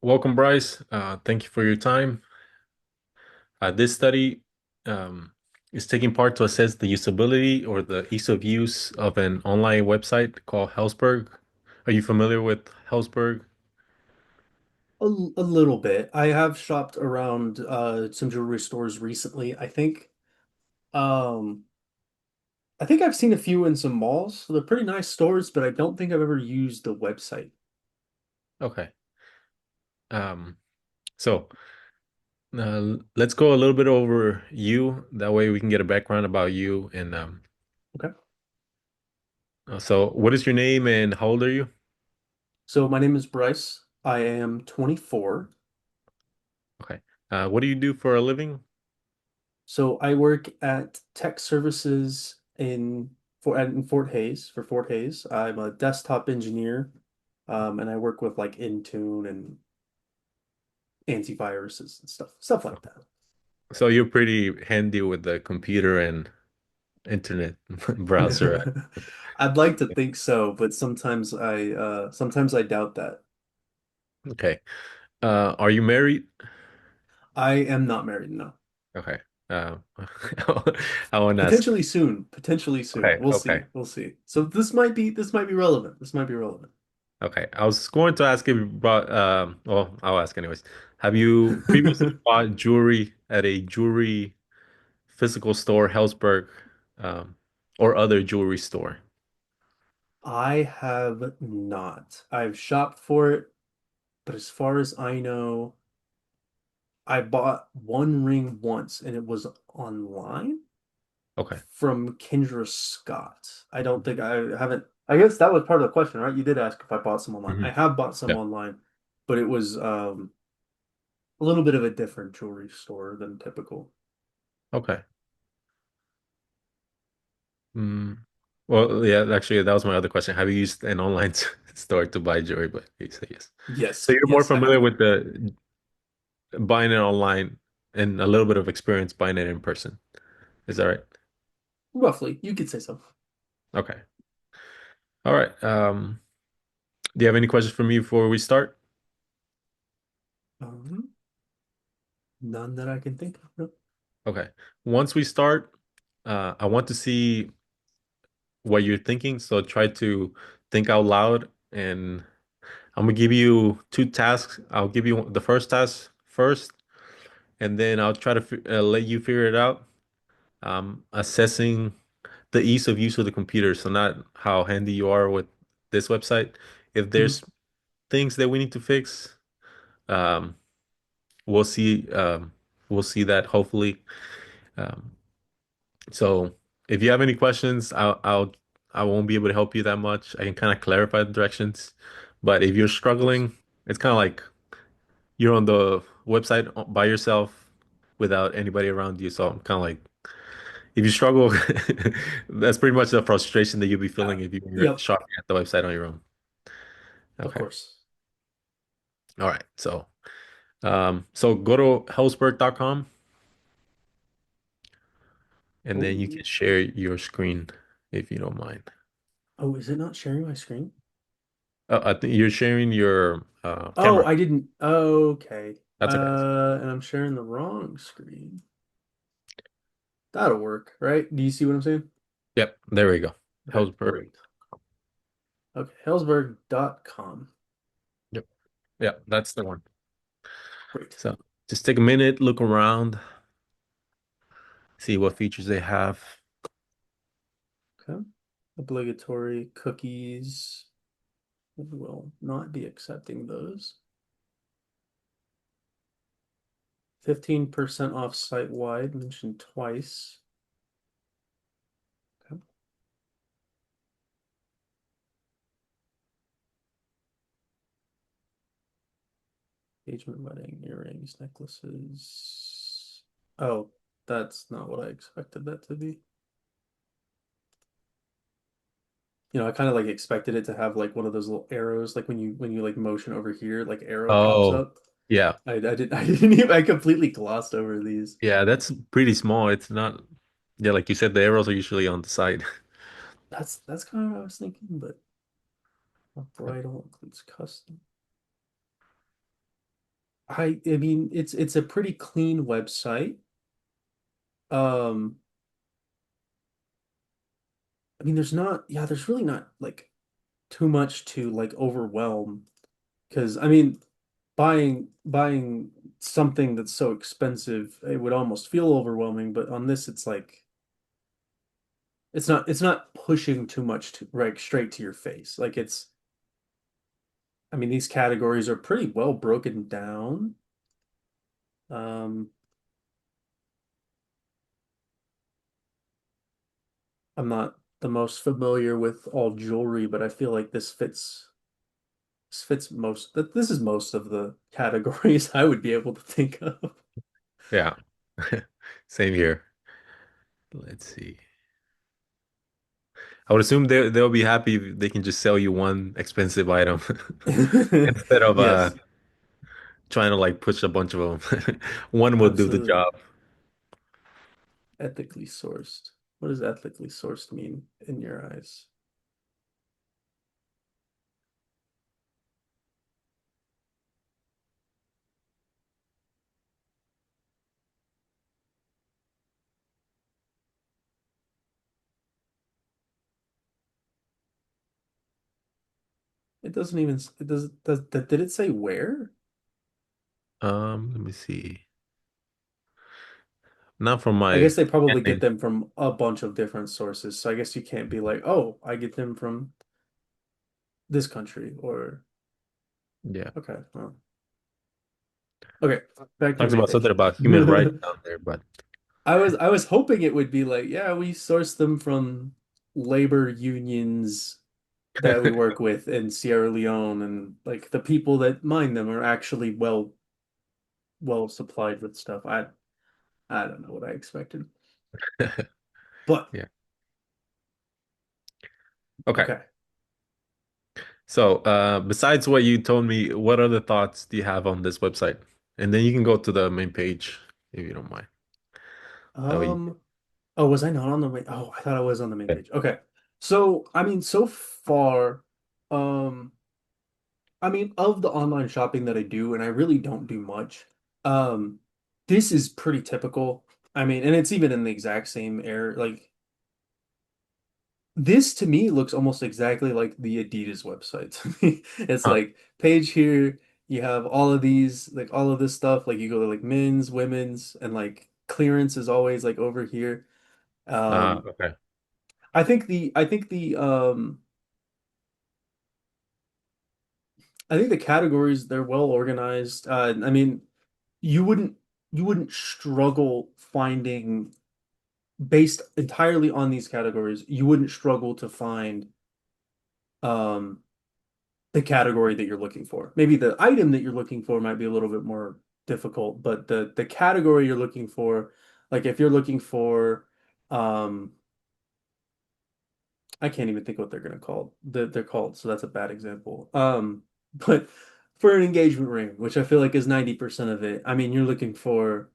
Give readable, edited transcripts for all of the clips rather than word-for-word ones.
Welcome, Bryce. Thank you for your time. This study um, is taking part to assess the usability or the ease of use of an online website called Helzberg. Are you familiar with Helzberg? A little bit. I have shopped around some jewelry stores recently. Um I think I've seen a few in some malls. So they're pretty nice stores, but I don't think I've ever used the website. Okay. Um, so let's go a little bit over you. That way we can get a background about you. Okay. So what is your name and how old are you? So my name is Bryce. I am 24. Okay. What do you do for a living? So I work at tech services in Fort Hayes for Fort Hayes. I'm a desktop engineer, and I work with like Intune and antiviruses and stuff like that. So you're pretty handy with the computer and internet browser. I'd like to think so, but sometimes I doubt that. Okay. Are you married? I am not married, no. Okay. I want to ask. Potentially soon. Potentially soon. Okay. We'll Okay. see. We'll see. So this might be relevant. This might be relevant. Okay. I was going to ask if you brought, well, I'll ask anyways. Have you previously bought jewelry at a jewelry physical store, Helzberg, or other jewelry store? I have not. I've shopped for it, but as far as I know, I bought one ring once and it was online Okay. from Kendra Scott. I don't think I haven't. I guess that was part of the question, right? You did ask if I bought some online. I Hmm. have bought some Yeah. online, but it was a little bit of a different jewelry store than typical. Okay. Mm. Well, yeah, actually, that was my other question. Have you used an online store to buy jewelry? But you say yes. So Yes, you're more yes, I familiar have. with the buying it online and a little bit of experience buying it in person. Is that right? Roughly, you could say so. Okay. All right. Do you have any questions for me before we start? Um, None that I can think of. No. Okay. Once we start, I want to see what you're thinking. So try to think out loud, and I'm gonna give you two tasks. I'll give you the first task first, and then I'll try to let you figure it out. Assessing the ease of use of the computer, so not how handy you are with this website. If Mhm. there's things that we need to fix, um, we'll see. We'll see that hopefully. Um, so if you have any questions, I won't be able to help you that much. I can kind of clarify the directions, but if you're Of course. struggling, it's kind of like you're on the website by yourself without anybody around you. So I'm kind of like, if you struggle, that's pretty much the frustration that you'll be feeling if you're Yep, shopping at the website on your own. of Okay. course. All right. So go to hellsberg.com and then you Oh, can share your screen if you don't mind. oh, is it not sharing my screen? I think you're sharing your Oh, camera. I didn't. Okay. That's okay. And I'm sharing the wrong screen. That'll work, right? Do you see what I'm saying? Yep, there we go. Okay, Hellsberg. great. Okay, Hellsberg.com. Yep. Yeah, that's the one. Great. So just take a minute, look around, see what features they have. Okay. Obligatory cookies. We will not be accepting those. 15% off site wide, mentioned twice. Okay. Engagement wedding, earrings, necklaces. Oh, that's not what I expected that to be. I kind of like expected it to have like one of those little arrows, like when you like motion over here, like arrow pops Oh, up. yeah. I didn't even I completely glossed over these. Yeah, that's pretty small. It's not, yeah, like you said, the arrows are usually on the side. That's kind of what I was thinking, but bridal includes custom. I mean it's a pretty clean website. Um, I mean there's really not like too much to like overwhelm because I mean buying something that's so expensive, it would almost feel overwhelming, but on this it's like it's not pushing too much to right straight to your face. Like it's I mean these categories are pretty well broken down. Um, I'm not the most familiar with all jewelry, but I feel like this fits most that this is most of the categories I would be able to think of. Yeah. Same here. Let's see. I would assume they'll be happy if they can just sell you one expensive item instead of Yes, trying to like push a bunch of them. One will do the absolutely. job. Ethically sourced. What does ethically sourced mean in your eyes? It doesn't even it does that did it say where? Let me see. Not from I my guess they probably get ending. them from a bunch of different sources. So I guess you can't be like, "Oh, I get them from this country," or Yeah. okay, well, okay, back to the Talks main about something page. about human rights down there, but I was hoping it would be like, yeah, we source them from labor unions that we work with in Sierra Leone, and like the people that mine them are actually well supplied with stuff. I don't know what I expected, but yeah. Okay. okay. So, besides what you told me, what other thoughts do you have on this website? And then you can go to the main page if you don't mind. That way you Um, oh, was I not on the main? Oh, I thought I was on the main can. page. Okay. So, I mean, so far, um, I mean, of the online shopping that I do, and I really don't do much, um, this is pretty typical. I mean, and it's even in the exact same area. Like, this to me looks almost exactly like the Adidas website to me. It's Huh. like page here, you have all of these, like all of this stuff. Like you go to like men's, women's, and like clearance is always like over here. Um, Okay. I think the categories they're well organized. I mean, you wouldn't you wouldn't struggle finding based entirely on these categories, you wouldn't struggle to find um the category that you're looking for. Maybe the item that you're looking for might be a little bit more difficult, but the category you're looking for, like if you're looking for um I can't even think what they're gonna call they're called, so that's a bad example. But for an engagement ring, which I feel like is 90% of it, I mean you're looking for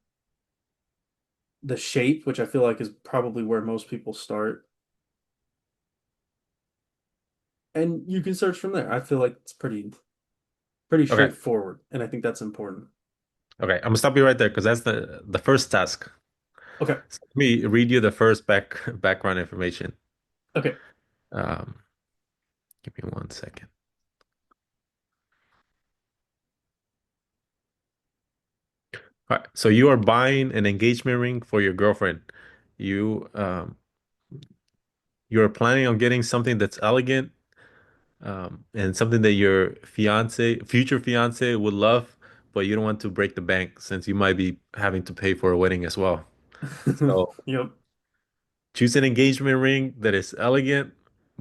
the shape, which I feel like is probably where most people start. And you can search from there. I feel like it's pretty Okay. straightforward, and I think that's important. Okay. I'm gonna stop you right there because that's the first task. Okay. So let me read you the first background information. Okay. Um, give me 1 second. All right. So you are buying an engagement ring for your girlfriend. You you're planning on getting something that's elegant, and something that your future fiance would love, but you don't want to break the bank since you might be having to pay for a wedding as well. So Yep. choose an engagement ring that is elegant,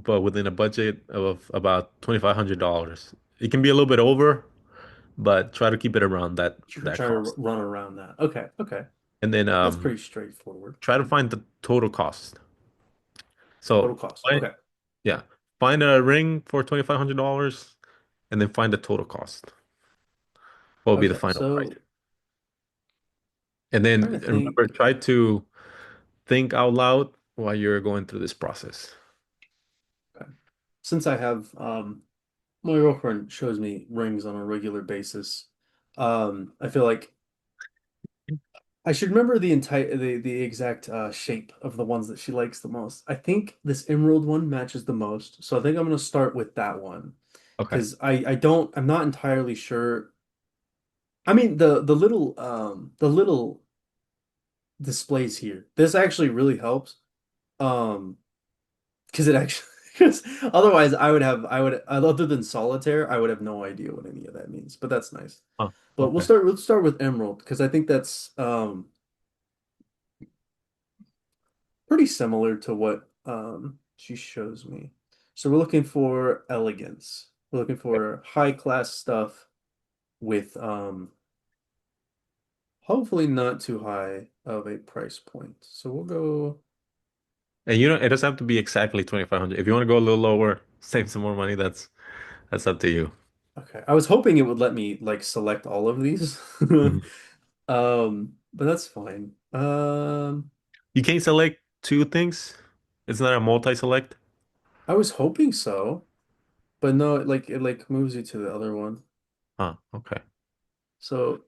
but within a budget of about $2,500. It can be a little bit over, but try to keep it around that Try to cost. run around that. Okay. Okay. And then That's pretty straightforward. try to find the total cost. So Total cost. find, Okay. yeah, find a ring for $2,500 and then find the total cost. What will be the Okay. final price? So And then trying to remember, think. try to think out loud while you're going through this process. Okay. Since I have my girlfriend shows me rings on a regular basis. I feel like I should remember the exact shape of the ones that she likes the most. I think this emerald one matches the most, so I think I'm gonna start with that one Okay. because I'm not entirely sure. I mean the little displays here. This actually really helps. Um, because it actually because otherwise I would other than solitaire I would have no idea what any of that means. But that's nice. Oh, But okay. let's start with emerald because I think that's pretty similar to what she shows me. So we're looking for elegance. We're looking Okay. for high class stuff with hopefully not too high of a price point. So we'll go And you know, it doesn't have to be exactly 2,500. If you want to go a little lower, save some more money, that's up to you. okay. I was hoping it would let me like select all of these. Mhm. But that's fine. You can't select two things. It's not a multi-select. I was hoping so, but no, it like moves you to the other one. Huh, okay. So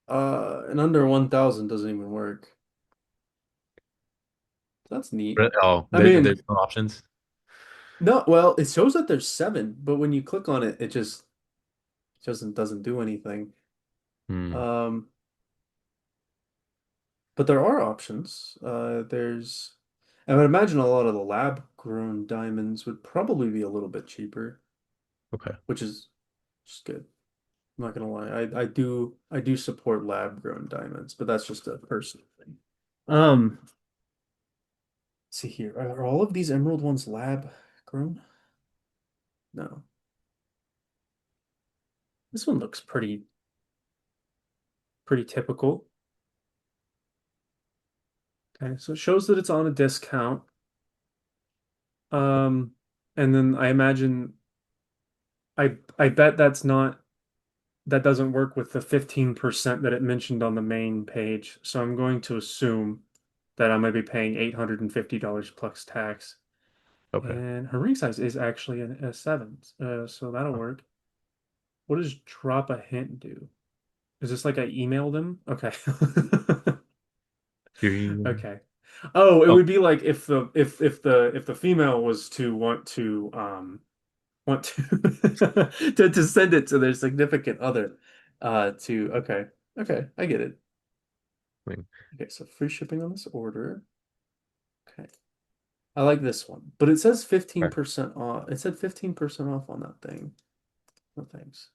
and under 1,000 doesn't even work. That's neat. Oh, I there's mean, no options. no, well, it shows that there's seven, but when you click on it, it just doesn't do anything. Hmm. Um, but there are options. I would imagine a lot of the lab-grown diamonds would probably be a little bit cheaper, Okay. which is just good. I'm not gonna lie. I do support lab-grown diamonds, but that's just a personal thing. Let's see here. Are all of these emerald ones lab-grown? No. This one looks pretty typical. Okay, so it shows that it's on a discount. Um, and then I imagine I bet that doesn't work with the 15% that it mentioned on the main page. So I'm going to assume that I might be paying $850 plus tax. Okay. And her ring size is actually a seven. So that'll Huh. work. What does drop a hint do? Is this like I emailed him? Okay. You- Okay. Oh, it Oh, would be like if the female was to want to to send it to their significant other to okay, I get it. wait. Okay, so free shipping on this order. Okay, I like this one, but it says Okay. 15% off. It said 15% off on that thing. No thanks.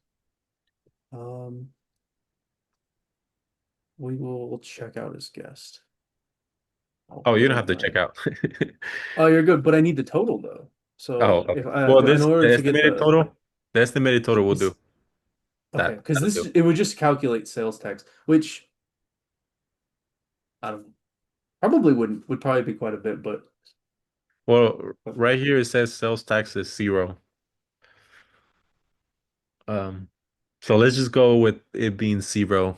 um we will check out as guest. I'll Oh, you put don't in have to check my out. Oh, you're good, but I need the total though. Oh, So if okay. I Well, in this order the to get estimated total, the estimated total will do. it's okay, because That'll this do. it would just calculate sales tax, which I don't know, probably would probably be quite a bit, Well, but right here it says sales tax is 0. Um, so let's just go with it being 0.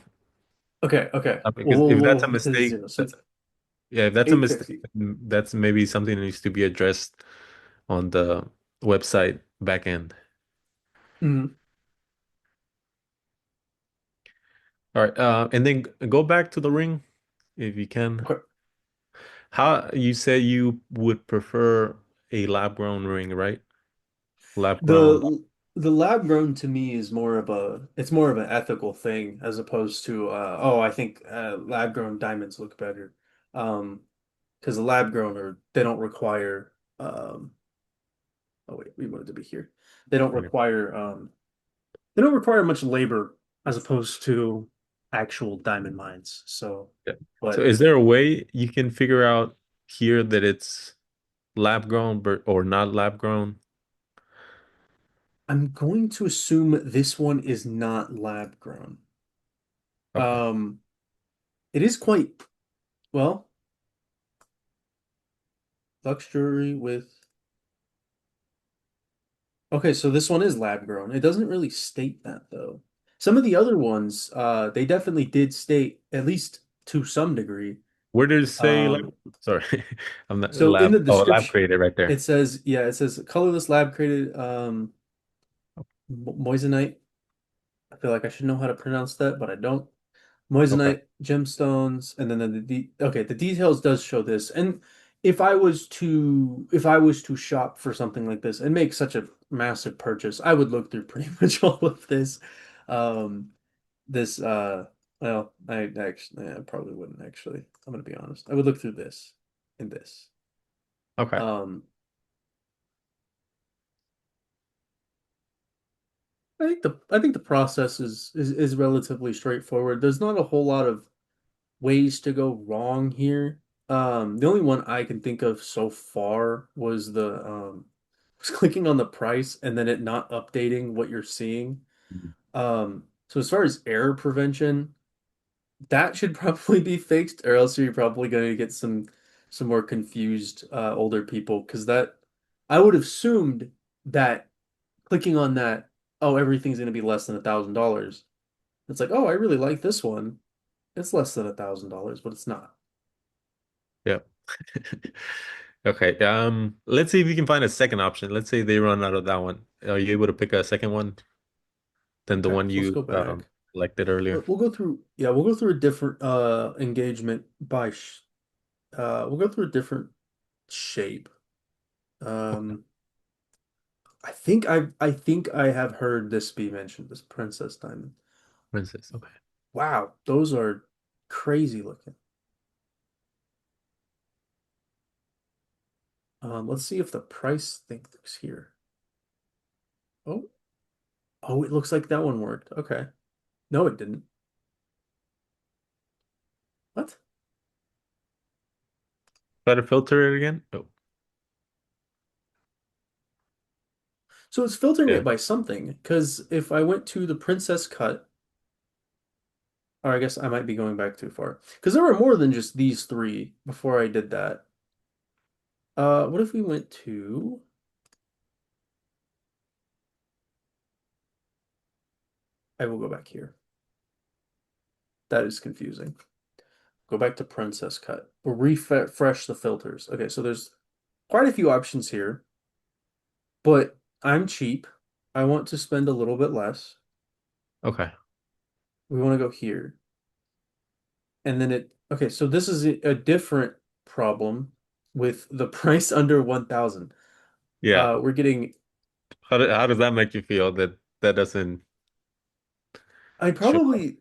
okay, okay. Because if that's a We'll hit mistake, zero. So it's yeah, if that's a mistake, 850. that's maybe something that needs to be addressed on the website back end. Mhm. All right, and then go back to the ring if you can. Okay. How you said you would prefer a lab grown ring, right? Lab grown. The lab grown to me is more of a it's more of an ethical thing as opposed to oh I think lab grown diamonds look better. Because the lab grown are they don't require oh wait, we wanted to be here. They don't Okay. require they don't require much labor as opposed to actual diamond mines. So, Yeah. So but is there a way you can figure out here that it's lab grown or not lab grown? I'm going to assume this one is not lab grown. Okay. Um, it is quite well, luxury with okay, so this one is lab grown. It doesn't really state that though. Some of the other ones, they definitely did state, at least to some degree. Where did it say lab? Um, Sorry, I'm not so in lab. the Oh, lab description, created right there. it says, yeah, it says colorless lab created moissanite I feel like I should know how to pronounce that, but I don't. Okay. Moissanite gemstones, and then okay, the details does show this. And if I was to shop for something like this and make such a massive purchase, I would look through pretty much all of this. Um, this well, I probably wouldn't actually. I'm gonna be honest. I would look through this and this. Okay. Um, I think the process is relatively straightforward. There's not a whole lot of ways to go wrong here. The only one I can think of so far was the was clicking on the price and then it not updating what you're seeing. So as far as error prevention, that should probably be fixed, or else you're probably going to get some more confused older people because that I would have assumed that clicking on that, oh, everything's going to be less than $1,000. It's like, oh, I really like this one. It's less than $1,000, but it's not. Yeah. Okay. Let's see if we can find a second option. Let's say they run out of that one. Are you able to pick a second one than the Okay, one let's you go back. selected earlier? We'll go through, yeah, we'll go through a different engagement by sh we'll go through a different shape. Okay. Um I think I have heard this be mentioned, this Princess Diamond. Princess. Okay. Wow, those are crazy looking. Let's see if the price thing looks here. Oh, oh, it looks like that one worked. Okay. No, it didn't. What? Try to filter it again. Oh, So it's filtering yeah. it by something, because if I went to the Princess cut, or I guess I might be going back too far. Because there were more than just these three before I did that. What if we went to, I will go back here. That is confusing. Go back to Princess Cut. We'll refresh the filters. Okay, so there's quite a few options here, but I'm cheap. I want to spend a little bit less. Okay. We want to go here. And then okay, so this is a different problem with the price under 1,000. Yeah. We're getting How does that make you feel that that doesn't I show up? probably,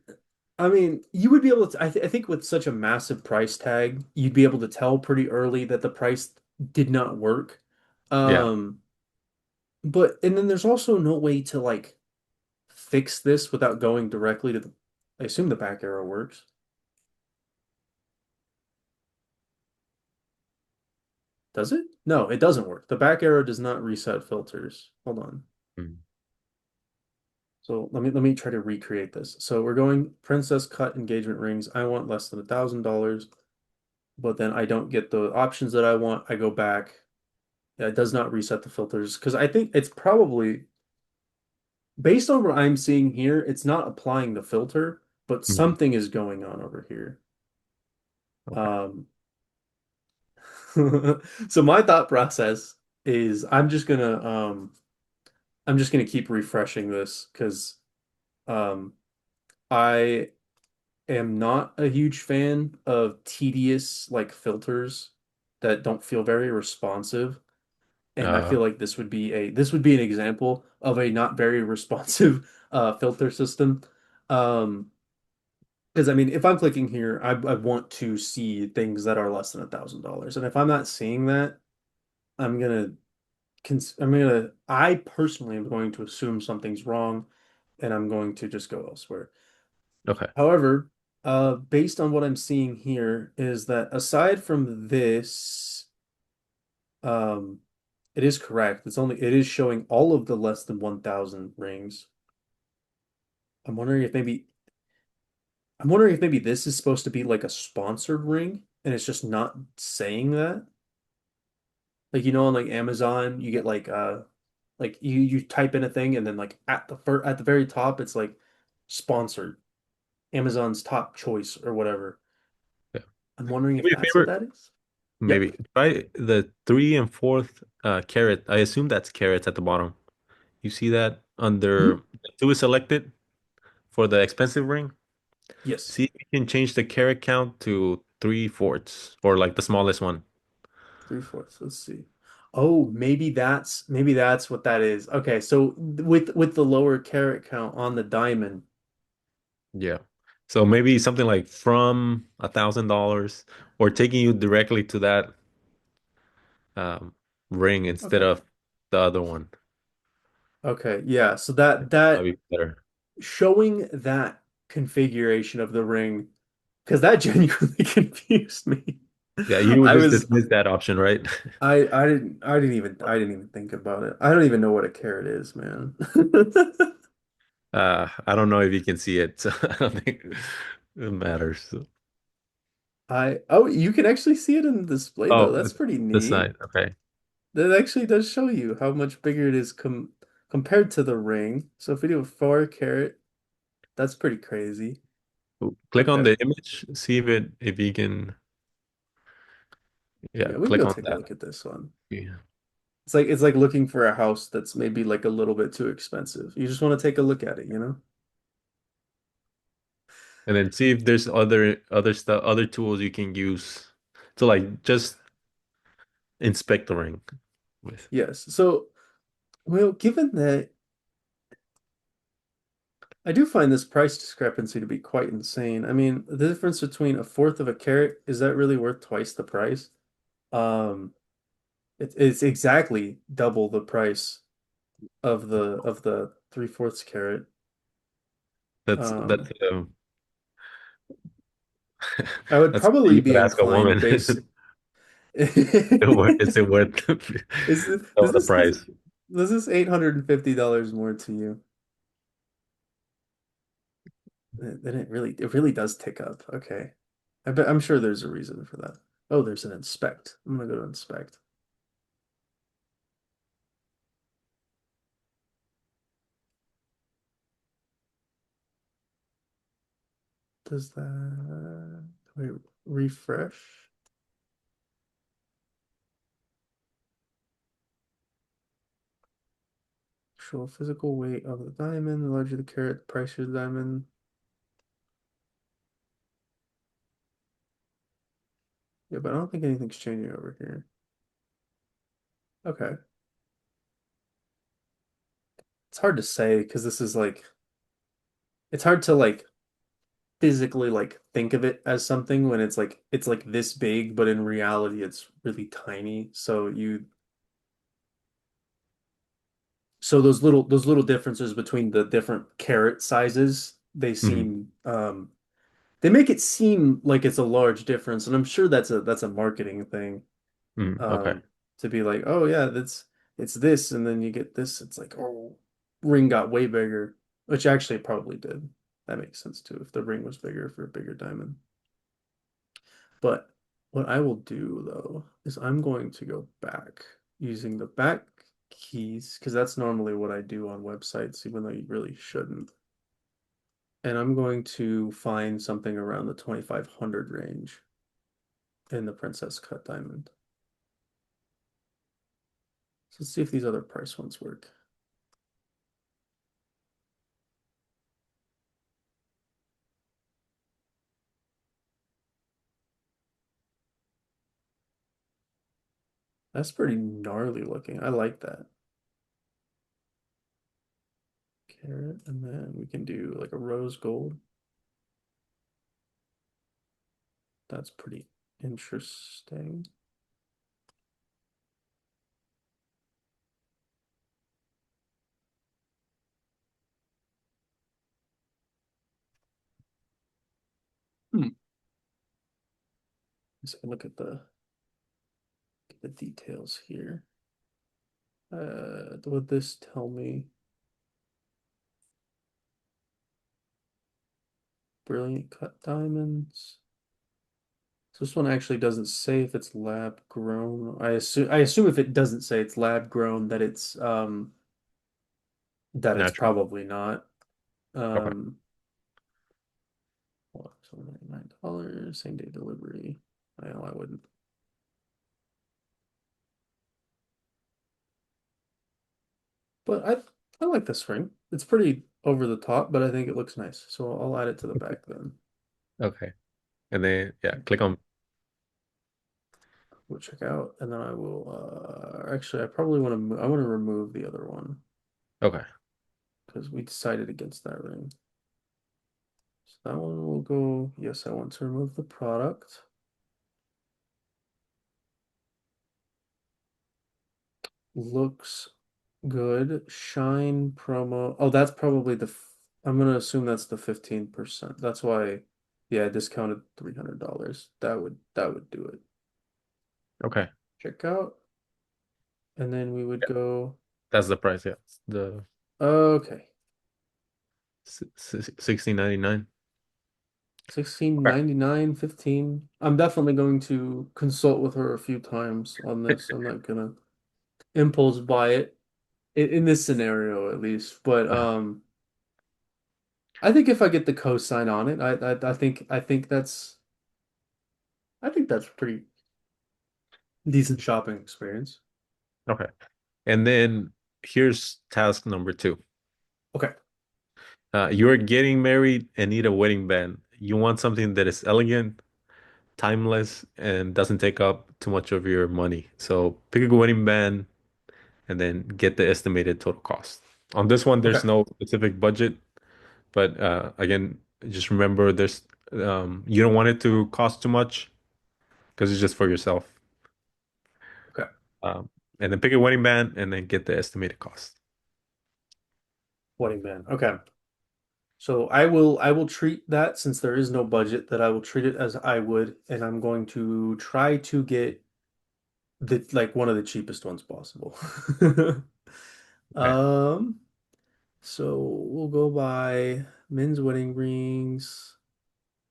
I mean, you would be able to, I think with such a massive price tag, you'd be able to tell pretty early that the price did not work. Yeah. Um, and then there's also no way to like fix this without going directly to I assume the back arrow works. Does it? No, it doesn't work. The back arrow does not reset filters. Hold on. Mm. So let me try to recreate this. So we're going Princess Cut engagement rings. I want less than $1,000, but then I don't get the options that I want. I go back. Yeah, it does not reset the filters because I think it's probably based on what I'm seeing here, it's not applying the filter, but Mhm. something is going on over here. Okay. Um, so my thought process is I'm just gonna keep refreshing this because um I am not a huge fan of tedious like filters that don't feel very responsive. And I Uh, feel like this would be an example of a not very responsive filter system. Um, because I mean, if I'm clicking here, I want to see things that are less than $1,000, and if I'm not seeing that, I'm gonna I personally am going to assume something's wrong, and I'm going to just go elsewhere. okay. However, based on what I'm seeing here, is that aside from this, um, it is correct. It is showing all of the less than 1,000 rings. I'm wondering if maybe I'm wondering if maybe this is supposed to be like a sponsored ring and it's just not saying that. Like on like Amazon, you get like you type in a thing and then like at the very top it's like sponsored, Amazon's top choice or whatever. Yeah. I'm wondering Do if me a that's what favor. that is. Yep. Maybe try the three and fourth caret. I assume that's carrots at the bottom. You see that under Mhm. two is selected? for the expensive ring, Yes, see if you can change the carat count to 3/4 or like the smallest one. 3/4. Let's see. Oh, maybe that's what that is. Okay, so with the lower carat count on the diamond. Yeah. So maybe something like from $1,000 or taking you directly to that um, ring instead Okay. of the other one. Okay, yeah. So that That'd be better. showing that configuration of the ring, because that genuinely confused me. Yeah, you would I just was dismiss that option, right? I didn't even think about it. I don't even know what a carat is, man. I don't know if you can see it, so I don't think it matters. So. You can actually see it in the display though. Oh, That's pretty the neat. side. Okay. That actually does show you how much bigger it is compared to the ring. So if we do a 4 carat, that's pretty crazy. Click on Okay. the image, see if you can, yeah, Yeah, we can click go on take a that. look at this one. Yeah. It's like looking for a house that's maybe like a little bit too expensive. You just want to take a look at it, you know? And then see if there's other stuff, other tools you can use to like just inspect the ring with. Yes. So, well, given that I do find this price discrepancy to be quite insane. I mean, the difference between a fourth of a carat, is that really worth twice the price? Um, it's exactly double the price of the 3/4 carat. That's Um, I would that's something probably you could be ask a inclined woman. base. Is it worth Is this, some does of the this does, price? does this $850 more to you? Then it really does tick up. Okay. I'm sure there's a reason for that. Oh, there's an inspect. I'm gonna go to inspect. Does that wait, refresh? Show physical weight of the diamond, the larger the carat, the price of the diamond. Yeah, but I don't think anything's changing over here. Okay. It's hard to say because this is like it's hard to like physically like think of it as something when it's like this big, but in reality it's really tiny. So those little differences between the different carat sizes, Mhm. they make it seem like it's a large difference, and I'm sure that's a marketing thing. Okay. Um, to be like, oh yeah, it's this, and then you get this, it's like, oh, ring got way bigger, which actually it probably did. That makes sense too, if the ring was bigger for a bigger diamond. But what I will do though is I'm going to go back using the back keys because that's normally what I do on websites, even though you really shouldn't. And I'm going to find something around the 2500 range in the Princess Cut Diamond. So let's see if these other price ones work. That's pretty gnarly looking. I like that. Carrot, and then we can do like a rose gold. That's pretty interesting. Hmm. Let's look at the details here. Would this tell me brilliant cut diamonds? So this one actually doesn't say if it's lab grown. I assume if it doesn't say it's lab grown that it's Natural. probably not. Okay. Um so $99, same day delivery. I know I wouldn't. But I like this ring. It's pretty over the top, but I think it looks nice. So I'll add it to the back then. Okay. And then yeah, click on We'll check out, and then I will. Actually, I probably want to. I want to remove the other one okay. because we decided against that ring. So that one will go. Yes, I want to remove the product. Looks good. Shine promo. Oh, that's probably I'm gonna assume that's the 15%. That's why, yeah, I discounted $300. That would do it. Okay. Check out, and then we would Yeah, go. that's the price, yeah. It's the Okay, 16.99. sixteen Okay. ninety nine 15. I'm definitely going to consult with her a few times on this. I'm not gonna impulse buy it in this scenario at least. But I think if I get the cosign on it, I think that's pretty decent shopping experience. Okay. And then here's task number two. Okay. You're getting married and need a wedding band. You want something that is elegant, timeless, and doesn't take up too much of your money. So pick a wedding band and then get the estimated total cost. On this one, there's Okay. no specific budget, but again, just remember you don't want it to cost too much because it's just for yourself. Okay. Um, and then pick a wedding band and then get the estimated cost. Wedding band. Okay. So I will treat that since there is no budget that I will treat it as I would, and I'm going to try to get the like one of the cheapest ones possible. Okay. Um, so we'll go by men's wedding rings.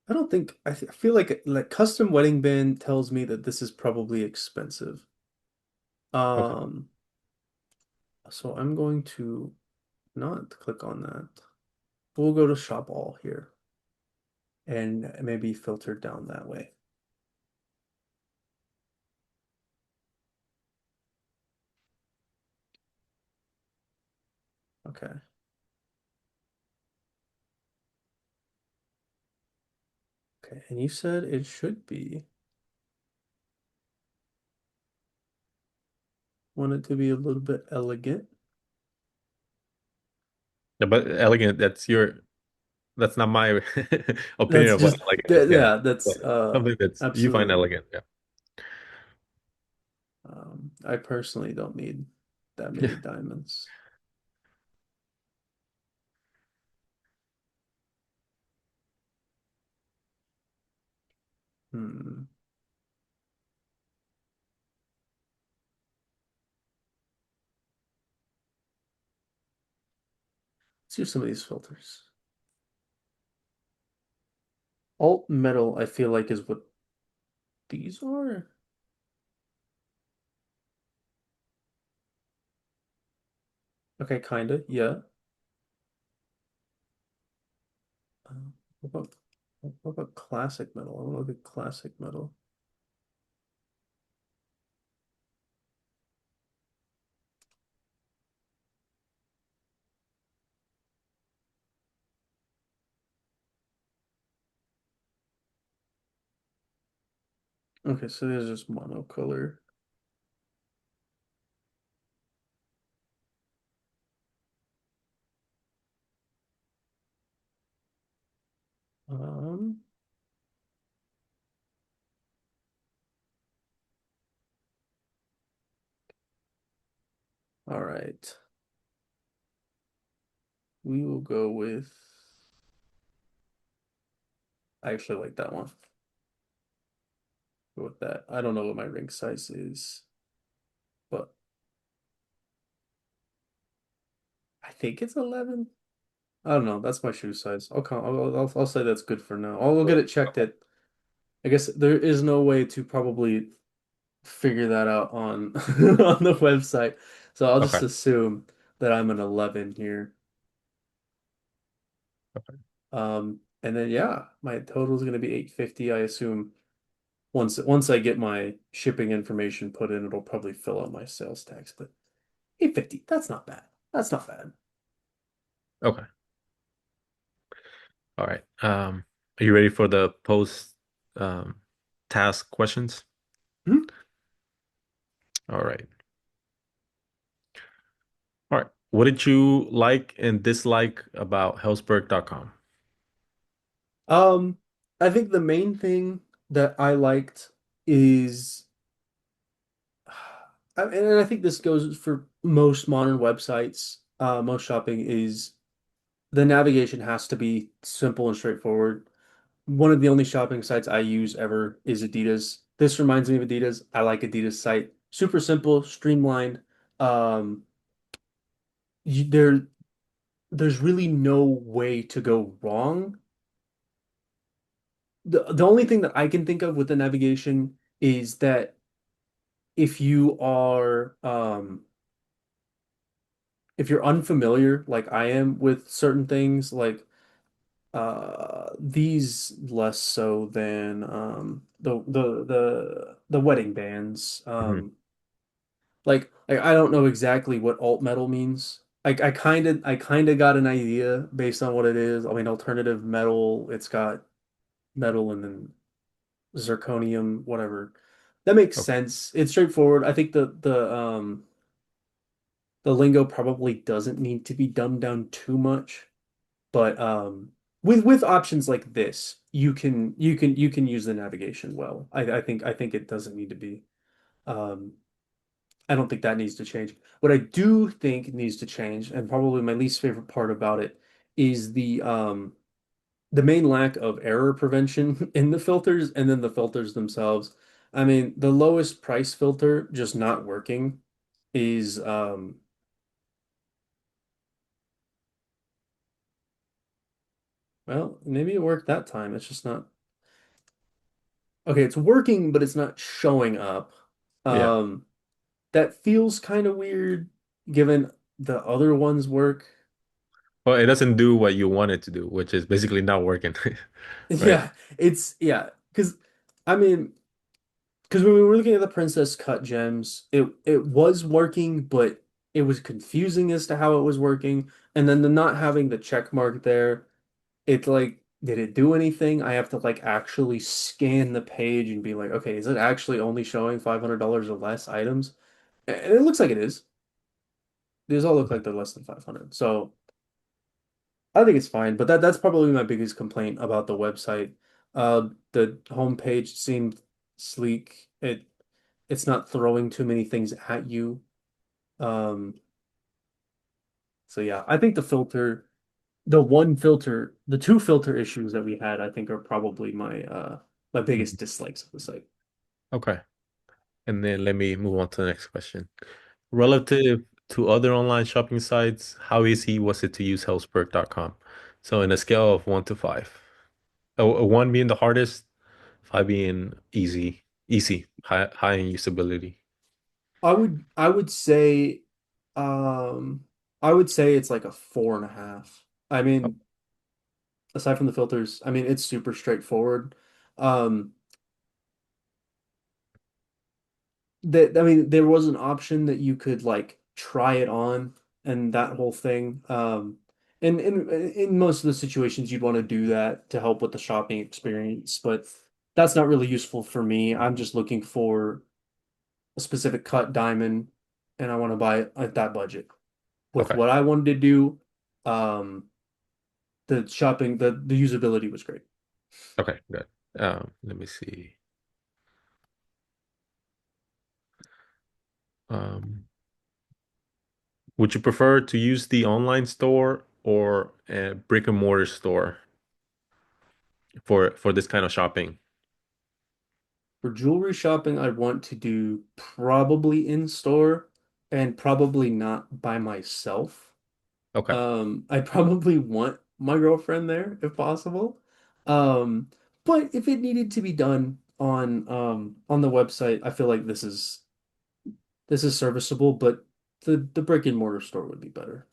I don't think I feel like custom wedding band tells me that this is probably expensive. Okay. Um, so I'm going to not click on that. We'll go to shop all here and maybe filter down that way. Okay. Okay. And you said it should be want it to be a little bit elegant. Yeah, but elegant, that's not my opinion That's of what just elegant is. that, Yeah. yeah, But that's something that's you find absolutely. elegant. Yeah. I personally don't need that many diamonds. Hmm. Let's use some of these filters. Alt metal, I feel like is what these are. Okay, kinda, yeah. Uh, what about what about classic metal? I want to look at classic metal. Okay, so there's just monocolor. Um, all right. We will go with I actually like that one. Go with that. I don't know what my ring size is, but I think it's 11. I don't know. That's my shoe size. I'll say that's good for now. I'll get it checked at. I guess there is no way to probably figure that out on on the website. So I'll just Okay. assume that I'm an 11 here. And then yeah, my total is going to be 850. I assume once I get my shipping information put in, it'll probably fill out my sales tax. But 850, that's not bad. That's not bad. Okay. All right. Are you ready for the post um, task questions? Hmm? All right. All right. What did you like and dislike about Hellsberg.com? Um, I think the main thing that I liked is, and I think this goes for most modern websites, most shopping is the navigation has to be simple and straightforward. One of the only shopping sites I use ever is Adidas. This reminds me of Adidas. I like Adidas site. Super simple, streamlined. Um, you, there, there's really no way to go wrong. The only thing that I can think of with the navigation is that if you are if you're unfamiliar like I am with certain things like these less so than the wedding bands Mhm. like I don't know exactly what alt metal means. I kind of got an idea based on what it is. I mean alternative metal, it's got metal and then zirconium, whatever. That makes Okay. sense. It's straightforward. I think the lingo probably doesn't need to be dumbed down too much, but with options like this, you can use the navigation well. I think it doesn't need to be. Um, I don't think that needs to change. What I do think needs to change, and probably my least favorite part about it, is the main lack of error prevention in the filters and then the filters themselves. I mean, the lowest price filter just not working is well, maybe it worked that time. It's just not okay, it's working, but it's not showing up. Yeah. Um, that feels kind of weird given the other ones work. Well, it doesn't do what you want it to do, which is basically not working. Right? Yeah, because I mean, because when we were looking at the Princess Cut gems, it was working, but it was confusing as to how it was working. And then the not having the check mark there, it's like, did it do anything? I have to like actually scan the page and be like, okay, is it actually only showing $500 or less items? And it looks like it is. These all look like they're less than 500. So I think it's fine, but that's probably my biggest complaint about the website. The homepage seemed sleek. It's not throwing too many things at you. Um, so yeah, I think the two filter issues that we had, I think are probably my Mhm. biggest dislikes of the site. Okay. And then let me move on to the next question. Relative to other online shopping sites, how easy was it to use Hellsberg.com? So in a scale of 1 to 5. A 1 being the hardest, 5 being easy, high in usability. I would say um I would say it's like a 4.5. I Oh, mean, aside from the filters, I mean it's super straightforward. Um that I mean there was an option that you could like try it on and that whole thing. And in most of the situations you'd want to do that to help with the shopping experience, but that's not really useful for me. I'm just looking for a specific cut diamond and I want to buy it at that budget. With okay. what I wanted to do, um, the usability was great. Okay, good. Let me see. Um, would you prefer to use the online store or a brick and mortar store for this kind of shopping? For jewelry shopping, I want to do probably in store and probably not by myself. Okay, I probably want my girlfriend there if possible. Um, but if it needed to be done on the website, I feel like this is serviceable, but the brick and mortar store would be better.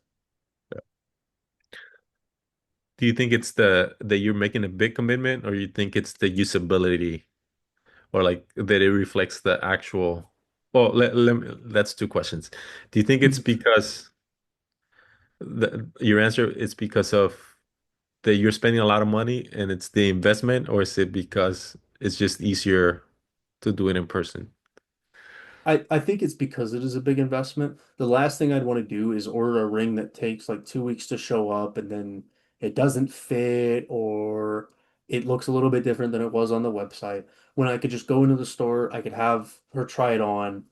do you think it's the that you're making a big commitment, or you think it's the usability, or like that it reflects the actual? Well, that's two questions. Do you think it's because Your answer is because of that you're spending a lot of money and it's the investment, or is it because it's just easier to do it in person? I think it's because it is a big investment. The last thing I'd want to do is order a ring that takes like 2 weeks to show up and then it doesn't fit or it looks a little bit different than it was on the website. When I could just go into the store, I could have her try it on,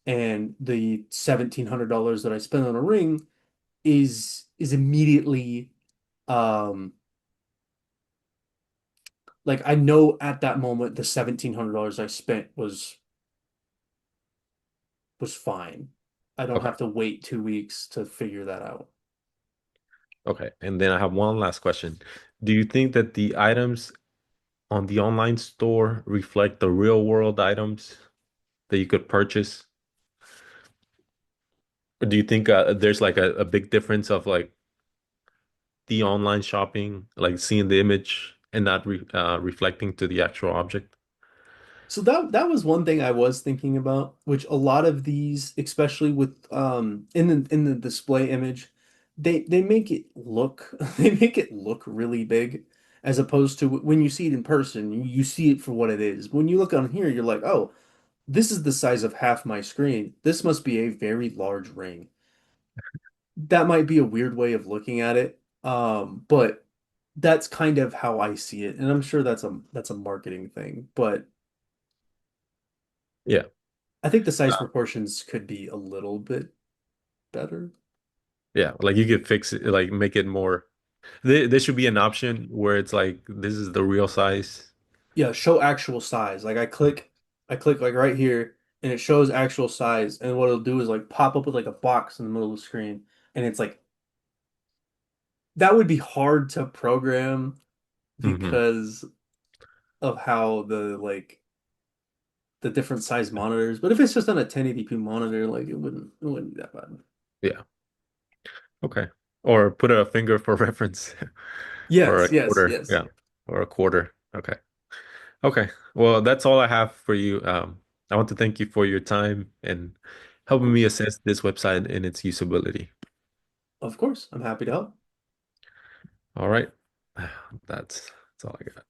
and the $1,700 that I spend on a ring is immediately um like I know at that moment the $1,700 I spent was fine. I don't Okay. have to wait 2 weeks to figure that out. Okay. And then I have one last question. Do you think that the items on the online store reflect the real world items that you could purchase? Or do you think there's like a big difference of like the online shopping, like seeing the image and not reflecting to the actual object? So that was one thing I was thinking about, which a lot of these, especially with in the display image, they make it look they make it look really big as opposed to when you see it in person, you see it for what it is. When you look on here, you're like, "Oh, this is the size of half my screen. This must be a very large ring." That might be a weird way of looking at it, but that's kind of how I see it, and I'm sure that's a marketing thing, but Yeah. I think the size proportions could be a little bit better. Yeah. Like you could fix it, like make it more. There should be an option where it's like this is the real size. Yeah, show actual size. Like I click like right here, and it shows actual size. And what it'll do is like pop up with like a box in the middle of the screen, and it's like that would be hard to program Hmm. because of how the different size monitors. But if it's just on a 1080p monitor, like it wouldn't be that bad. Yeah. Okay. Or put a finger for reference or a Yes, yes, quarter. yes. Yeah. Or a quarter. Okay. Okay. Well, that's all I have for you. I want to thank you for your time and Of helping me course. assess this website and its usability. Of course. I'm happy to help. All right. That's all I got.